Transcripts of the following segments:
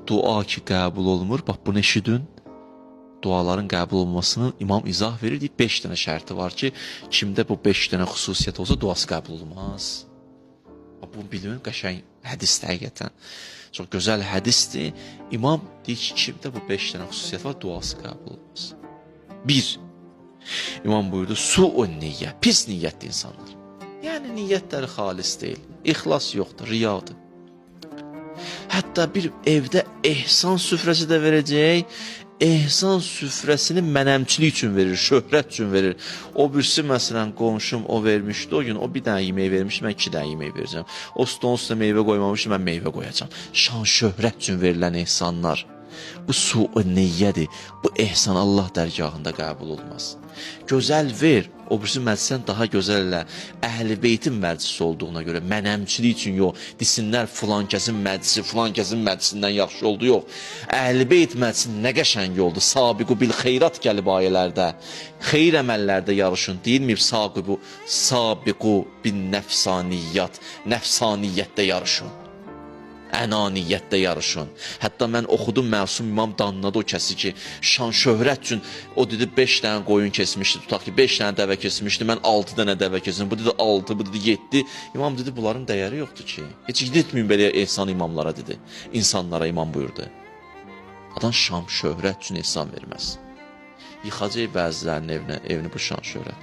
dua ki qəbul olmur, bax bunu eşidin. Duaların qəbul olmasının İmam izah verir, 5 dənə şərti var ki, kimdə bu 5 dənə xüsusiyyət olsa duası qəbul olmaz. Bu bilin, qəşəng hədisdir həqiqətən. Çox gözəl hədisdir. İmam deyir ki, kimdə bu 5 dənə xüsusiyyət var, duası qəbul olmaz. 1. İmam buyurdu, su'un niyyə, pis niyyətli insanlar. Yəni niyyətləri xalis deyil, ixlas yoxdur, riyadır. Hətta bir evdə ehsan süfrəsi də verəcək, ehsan süfrəsini mənəmçilik üçün verir, şöhrət üçün verir. O birisi məsələn qonşum o vermişdi, o gün o bir dənə yemək vermişdi, mən 2 dənə yemək verəcəm. O stolun üstünə meyvə qoymamışdı, mən meyvə qoyacam. Şan şöhrət üçün verilən ehsanlar. Bu su-u niyyədir. Bu ehsan Allah dərgahında qəbul olmaz. Gözəl ver, o birisi məclisən daha gözəl elə. Əhl-i beytin məclisi olduğuna görə, mənəmçilik üçün yox. Desinlər filan kəsin məclisi, filan kəsin məclisindən yaxşı oldu, yox. Əhl-i beyt məclisi nə qəşəng oldu. Sabiqu bil xeyrat gəlib ayələrdə. Xeyr əməllərdə yarışın. Deyilməyib sabiqu bin nəfsaniyyat. Nəfsaniyyətdə yarışın. Ənaniyyətdə yarışın. Hətta mən oxudum, məsum imam danladı o kəsi ki, şan şöhrət üçün, o dedi 5 dənə qoyun kesmişdi, tutaq ki 5 dənə dəvə kesmişdi, mən 6 dənə dəvə kesim, bu dedi 6, bu dedi 7. İmam dedi, bunların dəyəri yoxdur ki. Heç gidetməyin belə ehsan imamlara dedi. İnsanlara imam buyurdu. Adam şan şöhrət üçün ehsan verməz. Yıxacaq bəzilərinin evini bu şan şöhrət.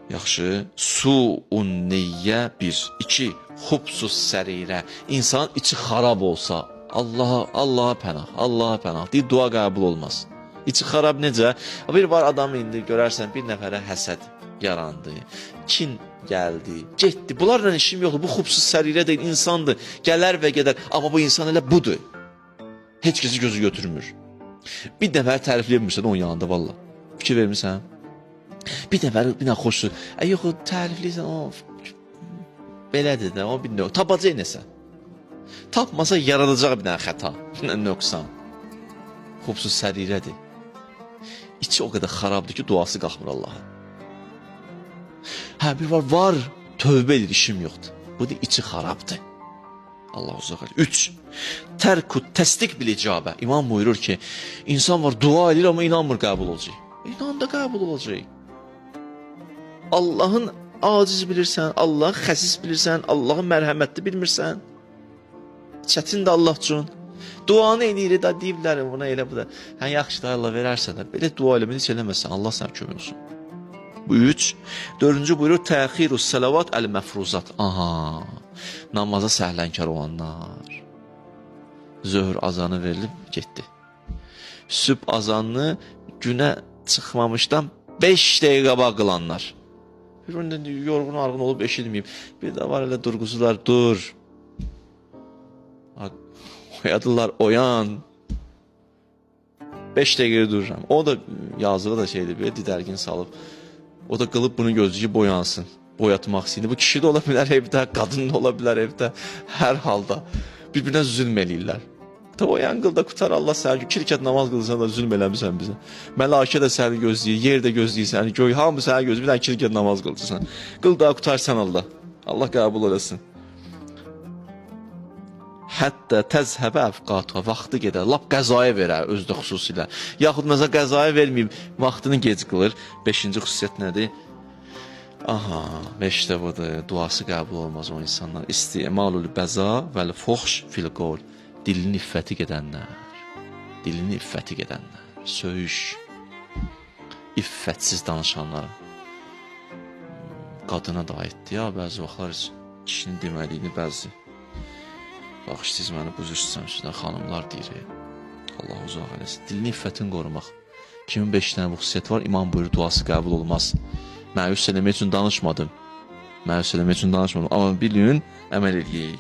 Yaxşı, su-un niyyə 1. 2. Xubsus sərirə. İnsanın içi xarab olsa, Allaha pənah, Allaha pənah deyir, dua qəbul olmaz. İçi xarab necə? Bir var adam indi görərsən, bir nəfərə həsəd yarandı, kin gəldi, getdi. Bunlarla işim yoxdur, bu xubsus sərirə deyil, insandır, gələr və gedər. Amma bu insan elə budur. Heç kəsi gözü götürmür. Bir nəfəri tərifləyəmirsən onun yanında, valla. Fikir vermirsən? Bir nəfəri bir nə xoşdur. Yox, o tərifləyirsən, o belədir də, o bir nə, tapacaq nəsə. Tapmasa yaradacaq bir dənə xəta, bir dənə nöqsan. Xubsus sərirədir. İçi o qədər xarabdır ki, duası qalxmır Allaha. Hə, bir var, tövbə edir, işim yoxdur. Bu da içi xarabdır. Allah uzaq edir. 3. Tərkut təsdiq bil icabə. İmam buyurur ki, insan var, dua edir, amma inanmır qəbul olacaq. İnan da qəbul olacaq. Allahın aciz bilirsən, Allahın xəsis bilirsən, Allahın mərhəmətli bilmirsən. Çətin də Allah üçün. Duanı eləyir də, deyiblər buna elə bu da. Hə, yaxşı da Allah verərsə də, belə dua eləməni heç eləməsən, Allah sənə kömək olsun. Bu 3. 4-cü buyurur, təxirus salavat əl-məfruzat. Aha, namaza səhlənkar olanlar. Zöhr azanı verilib, getdi. Sübh azanını günə çıxmamışdan 5 dəqiqə qabaq qılanlar. Bir yorğun arğın olub eşitməyib. Bir də var elə durğuzular, dur. Oyadırlar, oyan. 5 dəqiqə dururam. O da yazığı da şeydir, belə didərgin salıb. O da qılıb bunu gözləyir ki, boyansın. Boyatmaq istəyir. Bu kişi də ola bilər evdə, qadın da ola bilər evdə. Hər halda. Bir-birinə zülm eləyirlər. O yanqılda qutar Allah səni, 2 rükət namaz qılırsan da zülm eləmirsən bizə. Mələkə də səni gözləyir, yer də gözləyir səni, göy hamı səni gözləyir, bir dənə 2 rükət namaz qılırsan. Qıl da qutar sən Allah. Allah qəbul eləsin. Hətta təzhəbə əfqatuha, vaxtı gedər, lap qəzaya verər özdə xüsusilə. Yaxud məsələn qəzaya verməyib, vaxtını gec qılır. 5-ci xüsusiyyət nədir? Aha, 5 də budur, duası qəbul olmaz o insanlar. İstimalul bəza vəl-fuxş fil-qol. Dilinin iffəti gedənlər, söyüş, iffətsiz danışanlar. Qadına da aiddir ya, bəzi vaxtlar kişinin deməliyini bəzi. Bax, siz məni buzursan, sizdən xanımlar deyir. Allah uzaq eləsin. Dilinin iffətini qorumaq. Kimin 5 dənə bu xüsusiyyət var, imam buyurur, duası qəbul olmaz. Məyus eləmək üçün danışmadım. Amma bir gün əməl eləyək.